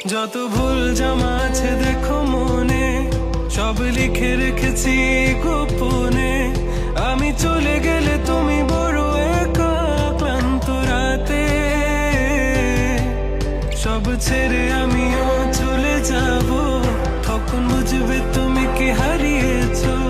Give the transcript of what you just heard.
যত ভুল জামা আছে দেখো মনে, সব লিখে রেখেছি গোপনে। আমি চলে গেলে তুমি বড় একা ক্লান্ত রাতে, সব ছেড়ে আমিও চলে যাব। তখন বুঝবে তুমি কি হারিয়েছো।